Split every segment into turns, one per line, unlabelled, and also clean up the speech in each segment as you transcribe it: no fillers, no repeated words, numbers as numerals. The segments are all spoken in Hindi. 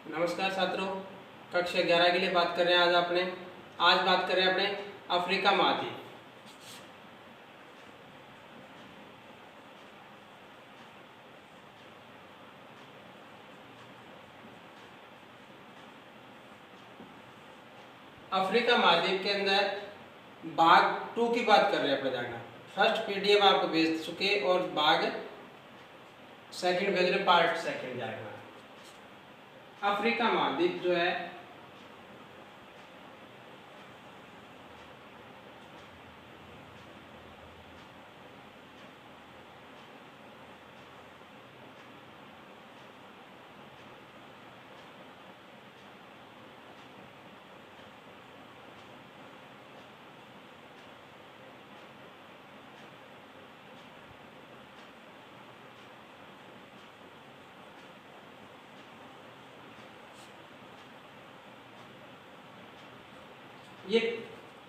नमस्कार छात्रों, कक्षा 11 के लिए बात कर रहे हैं। आज बात कर रहे हैं अपने अफ्रीका महाद्वीप। अफ्रीका महाद्वीप के अंदर भाग 2 की बात कर रहे हैं अपने जाना। फर्स्ट पीडीएफ आपको भेज चुके और भाग सेकंड भेज रहे, पार्ट सेकंड जाएगा। अफ्रीका महाद्वीप जो है ये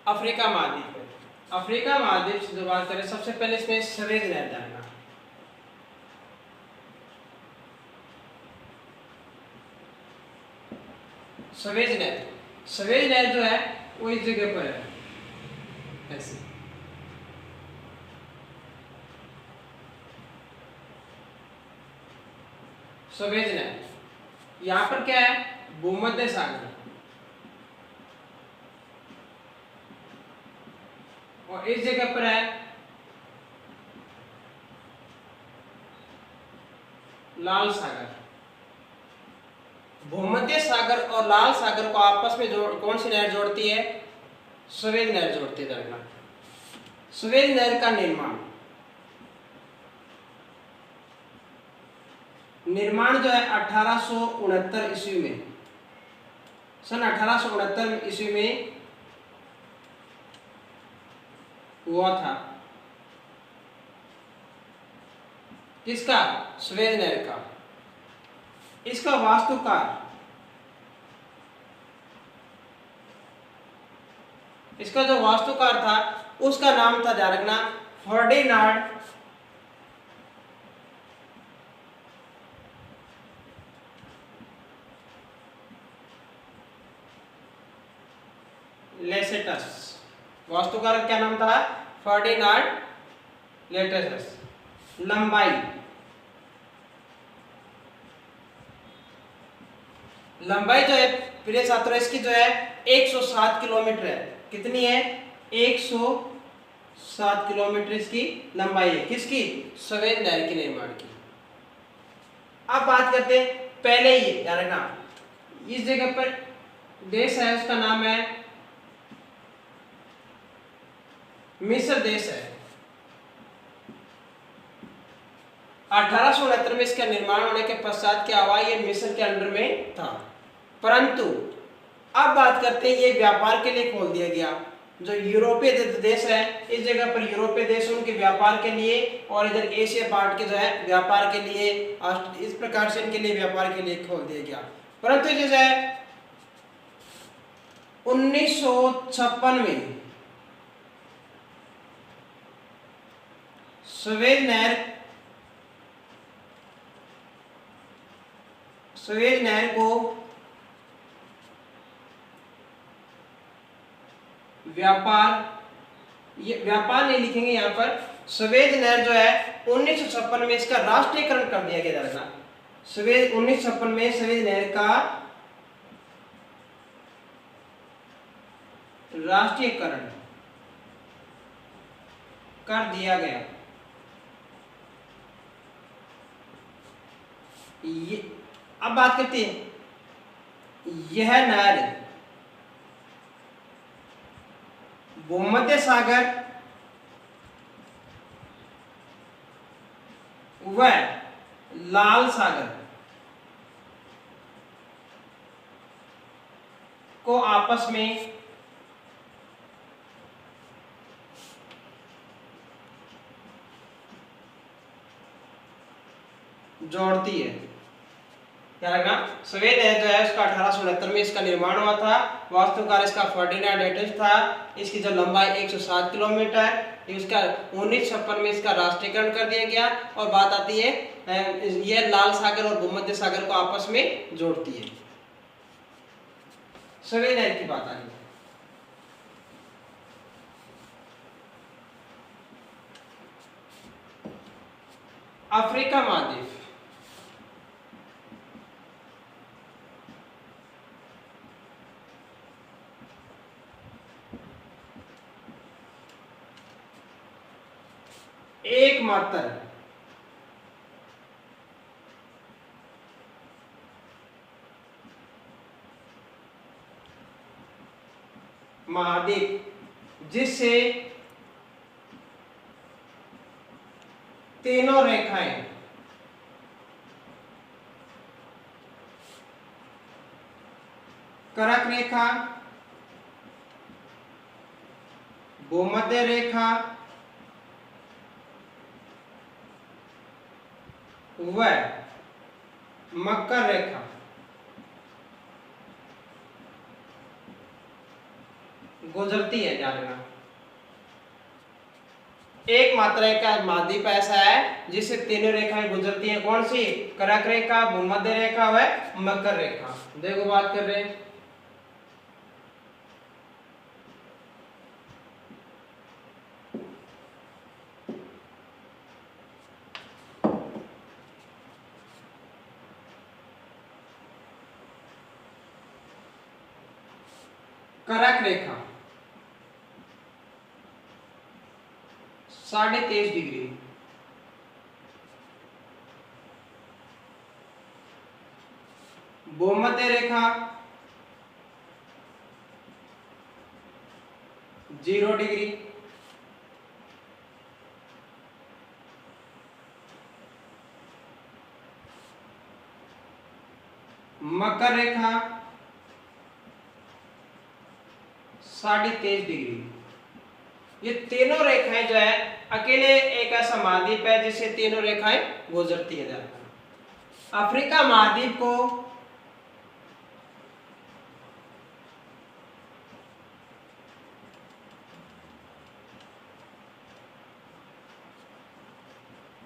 अफ्रीका महाद्वीप है। अफ्रीका महाद्वीप से जो बात करें, सबसे पहले इसमें सवेज नहर जानना। सवेज नहर जो है वो इस जगह पर है, ऐसे। सवेज नहर यहाँ पर क्या है, भूमध्य सागर, और इस जगह पर है लाल सागर। भूमध्य सागर और लाल सागर को आपस में कौन सी नहर जोड़ती है? सवेज नहर जोड़ती है दरअसल। सवेज नहर का निर्माण जो है 1869 ईस्वी में, सन 1869 ईस्वी में हुआ था। किसका? सवेज नहर का। इसका वास्तुकार, इसका जो वास्तुकार था उसका नाम था, ध्यान रखना, फर्डिनांड लेसेटस। वास्तुकार का क्या नाम था? फर्डिनांड लेसेटस। लंबाई जो है प्रिय छात्रों, इसकी जो है 107 किलोमीटर है। कितनी है? 107 किलोमीटर इसकी लंबाई है। किसकी? सवेज नहर के निर्माण की। अब बात करते हैं, पहले ही ध्यान रखना, इस जगह पर देश है, उसका नाम है मिस्र देश है। 1869 में इसका निर्माण होने के पश्चात क्या हुआ? ये मिस्र के अंडर में था। परंतु अब बात करते हैं, ये व्यापार के लिए खोल दिया गया। जो यूरोपीय देश है, इस जगह पर यूरोपीय देश उनके व्यापार के लिए, और इधर एशिया पार्ट के जो है व्यापार के लिए, इस प्रकार से इनके लिए व्यापार के लिए खोल दिया गया। परंतु जो है 1956 में सवेज नहर को व्यापार नहीं लिखेंगे यहाँ पर। सवेज नहर जो है 1956 में इसका राष्ट्रीयकरण कर दिया गया था। 1956 में सवेज नहर का राष्ट्रीयकरण कर दिया गया। अब बात करते हैं, यह नहर भूमध्य सागर व लाल सागर को आपस में जोड़ती है। क्या रखना? सवेज नहर जो है उसका 1869 में इसका निर्माण हुआ था। वास्तुकार इसका फर्डिनांड लेसेटस था। इसकी जो लंबाई 107 किलोमीटर, इसका 1956 में इसका राष्ट्रीयकरण कर दिया गया। और बात आती है, यह लाल सागर और भूमध्य सागर को आपस में जोड़ती है। सवेद नहर की बात आ रही है। अफ्रीका महाद्वीप, एकमात्र महाद्वीप जिससे तीनों रेखाएं कर्क रेखा, भूमध्य रेखा व मकर रेखा गुजरती है। ध्यान रखना, एकमात्र एक महाद्वीप ऐसा है जिससे तीनों रेखाएं गुजरती हैं। कौन सी? कर्क रेखा, भूमध्य रेखा व मकर रेखा। देखो बात कर रहे हैं कर्क रेखा 23.5 डिग्री, भूमध्य रेखा 0 डिग्री, मकर रेखा 23.5 डिग्री। ये तीनों रेखाएं जो है अकेले एक ऐसा महाद्वीप है जिससे तीनों रेखाएं गुजरती है। अफ्रीका महाद्वीप को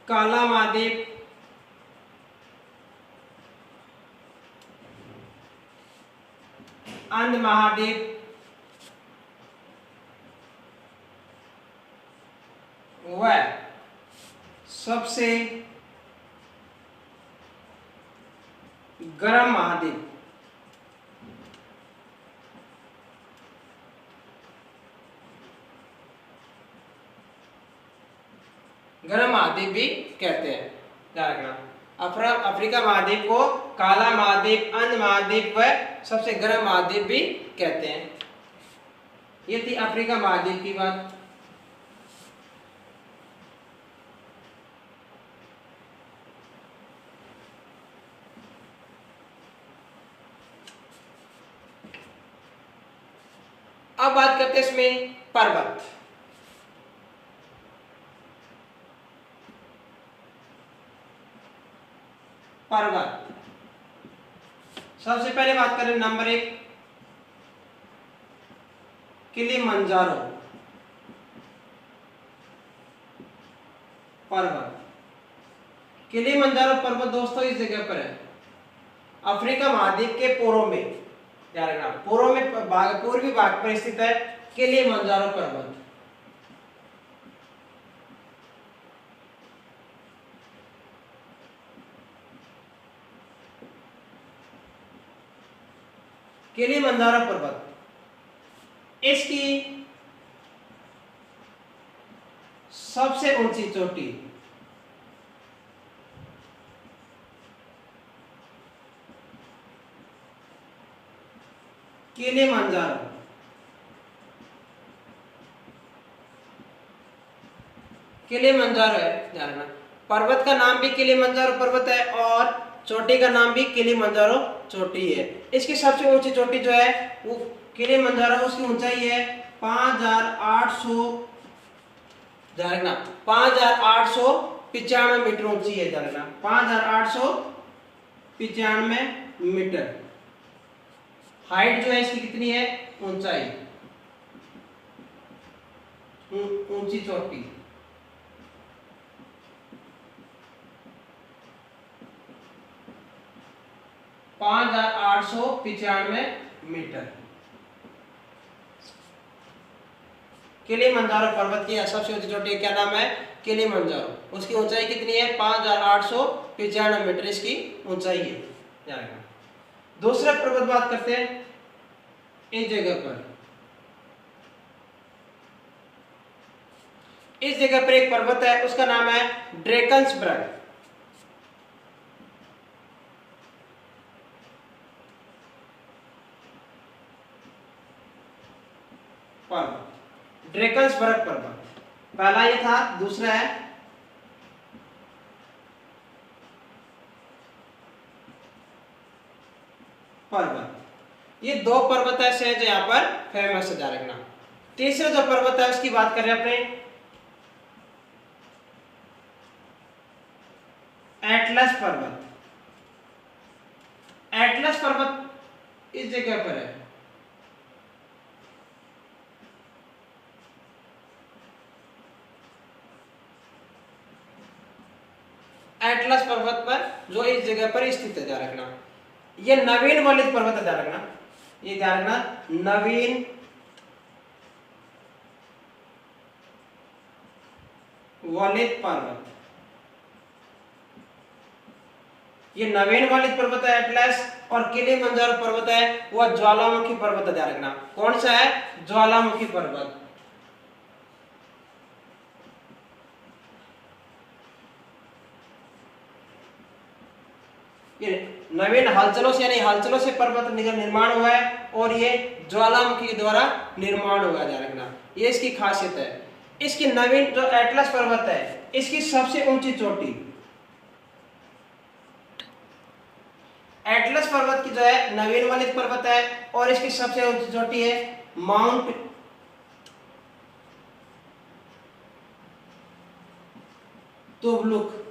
काला महाद्वीप, अंध महाद्वीप व सबसे गर्म महाद्वीप गर्म महाद्वीप भी कहते हैं। ध्यान रखना, अफ्रीका महाद्वीप को काला महाद्वीप, अंध महाद्वीप व सबसे गर्म महाद्वीप भी कहते हैं। ये थी अफ्रीका महाद्वीप की बात। अब बात करते हैं इसमें पर्वत। पर्वत सबसे पहले बात करें नंबर 1 किलिमंजारो पर्वत। किलिमंजारो पर्वत दोस्तों इस जगह पर है, अफ्रीका महाद्वीप के पूर्व में। ध्यान रखना, पूर्व में पूर्वी भाग पर स्थित है किलिमंजारो पर्वत। किलिमंजारो पर्वत इसकी सबसे ऊंची चोटी किलिमंजारो, किलिमंजारो है। ध्यान रखना, पर्वत का नाम भी किलिमंजारो पर्वत है और चोटी का नाम भी किलिमंजारो चोटी है। इसकी सबसे ऊंची चोटी जो है वो किलिमंजारो, उसकी ऊंचाई है 5800, ध्यान रखना 5895 मीटर ऊंची है। ध्यान रखना 5895 मीटर हाइट जो है इसकी कितनी है, ऊंचाई, ऊंची चोटी। पांच 5895 मीटर। किलिमंजारो पर्वत की सबसे ऊंची चोटी क्या नाम है? किलिमंजारो। उसकी ऊंचाई कितनी है? 5895 मीटर इसकी ऊंचाई है। ध्यान रखना। दूसरा पर्वत बात करते हैं इस जगह पर। इस जगह पर एक पर्वत है, उसका नाम है ड्रेकन्सबर्ग पर्वत। ड्रेकन्सबर्ग पर्वत पहला ये था। दूसरा है पर्वत। ये दो पर्वत ऐसे हैं जो यहाँ पर फेमस है, ध्यान रखना। तीसरा जो पर्वत है उसकी बात कर रहे हैं अपने एटलस पर्वत। एटलस पर्वत इस जगह पर है। एटलस पर्वत पर जो इस जगह पर स्थित है, ध्यान रखना। ये नवीन वलित पर्वत है, ध्यान रखना। ये ध्यान रखना, नवीन वलित पर्वत। ये नवीन वलित पर्वत है एटलस, और किलिमंजारो पर्वत है वह ज्वालामुखी पर्वत है, ध्यान रखना। कौन सा है? ज्वालामुखी पर्वत। ये नवीन हलचलों से यानी हलचलों से पर्वत निर्माण हुआ है, और ये ज्वालामुखी के द्वारा निर्माण हुआ है, ध्यान रखना। ये इसकी खासियत है। इसकी नवीन जो एटलस पर्वत है इसकी सबसे ऊंची चोटी, एटलस पर्वत की जो है नवीन वलित पर्वत है, और इसकी सबसे ऊंची चोटी है माउंट तुगलक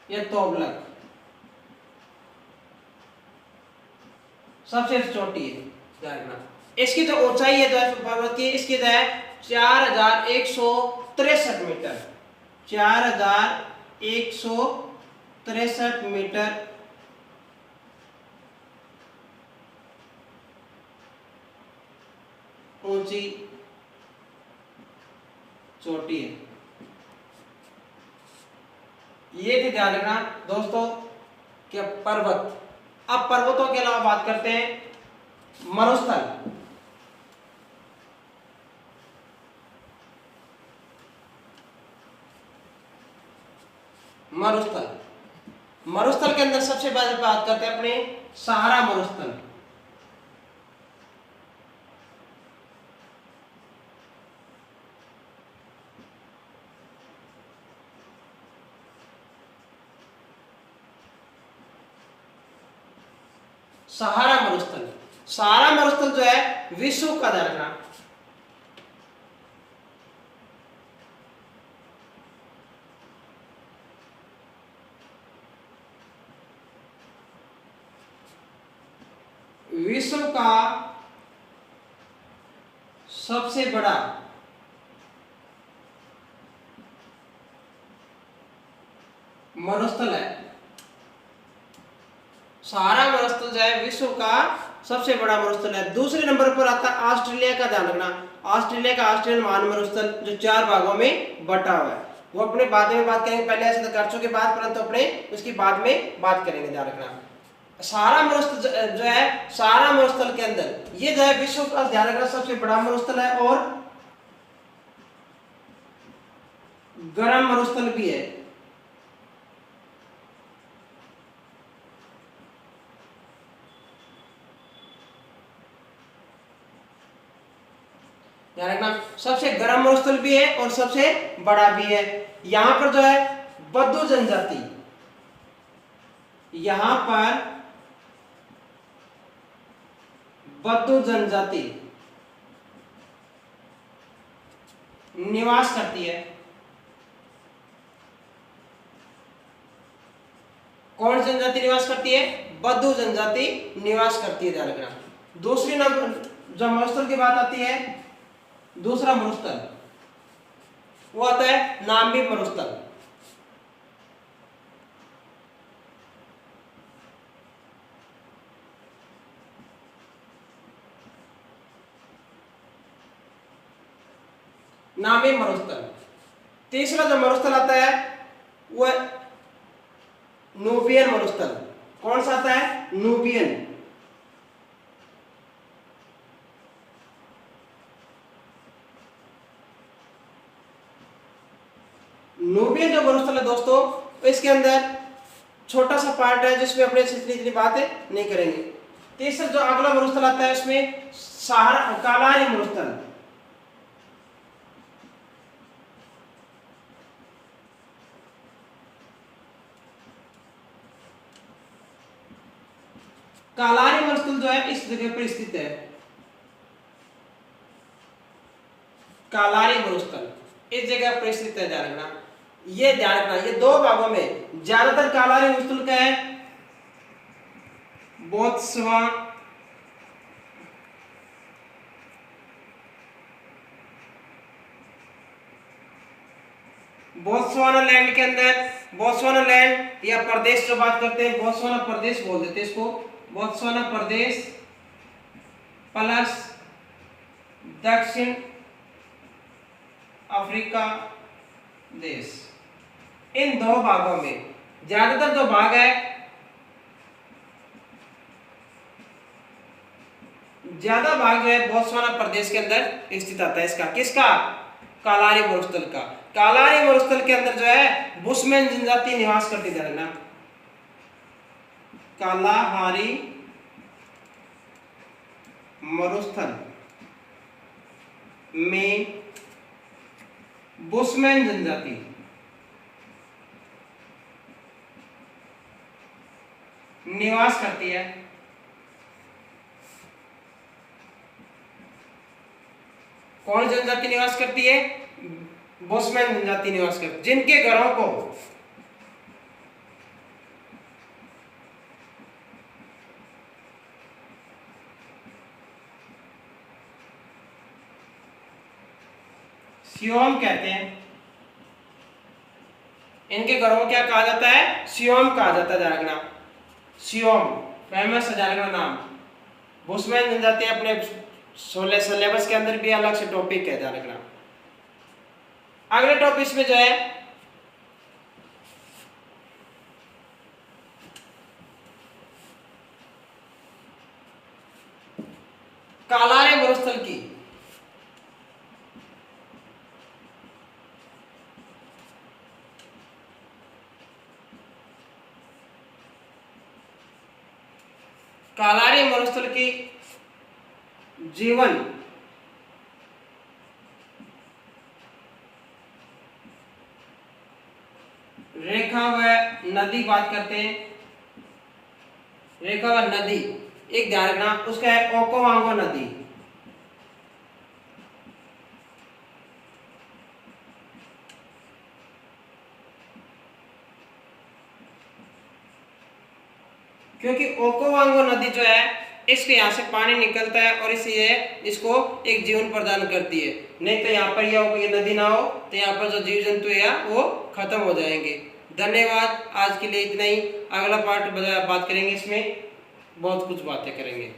या तोगलक, सबसे चोटी है, ध्यान रखना। इसकी जो ऊंचाई है जो पर्वत की, इसकी जो है 4163 मीटर। 4163 मीटर ऊंची चोटी है। ये भी ध्यान रखना दोस्तों कि पर्वत। अब पर्वतों के अलावा बात करते हैं मरुस्थल। मरुस्थल मरुस्थल के अंदर सबसे पहले बात करते हैं अपने सहारा मरुस्थल। सहारा मरुस्थल। सहारा मरुस्थल जो है विश्व का, ध्यान रखना, विश्व का सबसे बड़ा मरुस्थल है। सहारा मरुस्थल जो है विश्व का सबसे बड़ा मरुस्थल है। दूसरे नंबर पर आता है ऑस्ट्रेलिया का, ध्यान रखना। ऑस्ट्रेलिया का ऑस्ट्रेलियन महान मरुस्थल जो 4 भागों में बटा हुआ है, वो अपने बाद में बात करेंगे। पहले ऐसे तो कर चुके बात, परंतु अपने उसकी बाद में बात करेंगे, ध्यान रखना। सहारा मरुस्थल जो है, सहारा मरुस्थल के अंदर ये जो है विश्व का, ध्यान रखना, सबसे बड़ा मरुस्थल है और गर्म मरुस्थल भी है। ध्यान रखना, सबसे गर्म मरुस्थल भी है और सबसे बड़ा भी है। यहां पर जो है बद्दू जनजाति, यहां पर बद्दू जनजाति निवास करती है। कौन जनजाति निवास करती है? बद्दू जनजाति निवास करती है, ध्यान रखना। दूसरी नंबर जो मरुस्थल की बात आती है, दूसरा मरुस्थल वो आता है नामिब मरुस्थल। नामी मरुस्थल। तीसरा जो मरुस्थल आता है वो है नूबियन मरुस्थल। कौन सा आता है? नूबियन। नूबियन जो मरुस्थल है दोस्तों, इसके अंदर छोटा सा पार्ट है जिसमें अपने इतनी बातें नहीं करेंगे। तीसरा जो अगला मरुस्थल आता है उसमें सहारा कालारी मरुस्थल। कालारी मरुस्थल जो है इस जगह पर स्थित है। कालारी मरुस्थल इस जगह पर स्थित है। ध्यान रखना, ये ध्यान रखना, ये दो भागों में ज्यादातर कालारी मरुस्थल का है बोत्सवाना, बोत्सवाना लैंड के अंदर, बोत्सवाना लैंड या प्रदेश जो बात करते हैं, बोत्सवाना प्रदेश बोल देते हैं इसको, बोत्सवाना प्रदेश प्लस दक्षिण अफ्रीका देश, इन दो भागों में ज्यादातर जो भाग है, ज्यादा भाग जो है बोत्सवाना प्रदेश के अंदर स्थित आता है। इसका किसका? कालारी मरुस्थल का। कालारी मरुस्थल के अंदर जो है बुशमैन जनजाति निवास करती है। ना कालाहारी मरुस्थल में बुशमैन जनजाति निवास करती है। कौन जनजाति निवास करती है? बुशमैन जनजाति निवास करती है, जिनके घरों को सियोम कहते हैं। इनके घरों को क्या कहा जाता है? सियोम कहा जाता है। जागना सियोम फेमस है, जागना नाम। बुशमैन जनजाति अपने 16 सिलेबस के अंदर भी अलग से टॉपिक है, ध्यान रखना। अगले टॉपिक में जो है कालारी मरुस्थल की कालारी मरुस्थल की जीवन रेखा व नदी बात करते हैं। रेखा व नदी एक ध्यान रखना, उसका है ओकोवांगो नदी। क्योंकि ओकोवांगो नदी जो है इसके यहाँ से पानी निकलता है और इसलिए इसको एक जीवन प्रदान करती है। नहीं तो यहाँ पर ये नदी ना हो तो यहाँ पर जो जीव जंतु है वो खत्म हो जाएंगे। धन्यवाद, आज के लिए इतना ही। अगला पार्ट बात करेंगे, इसमें बहुत कुछ बातें करेंगे।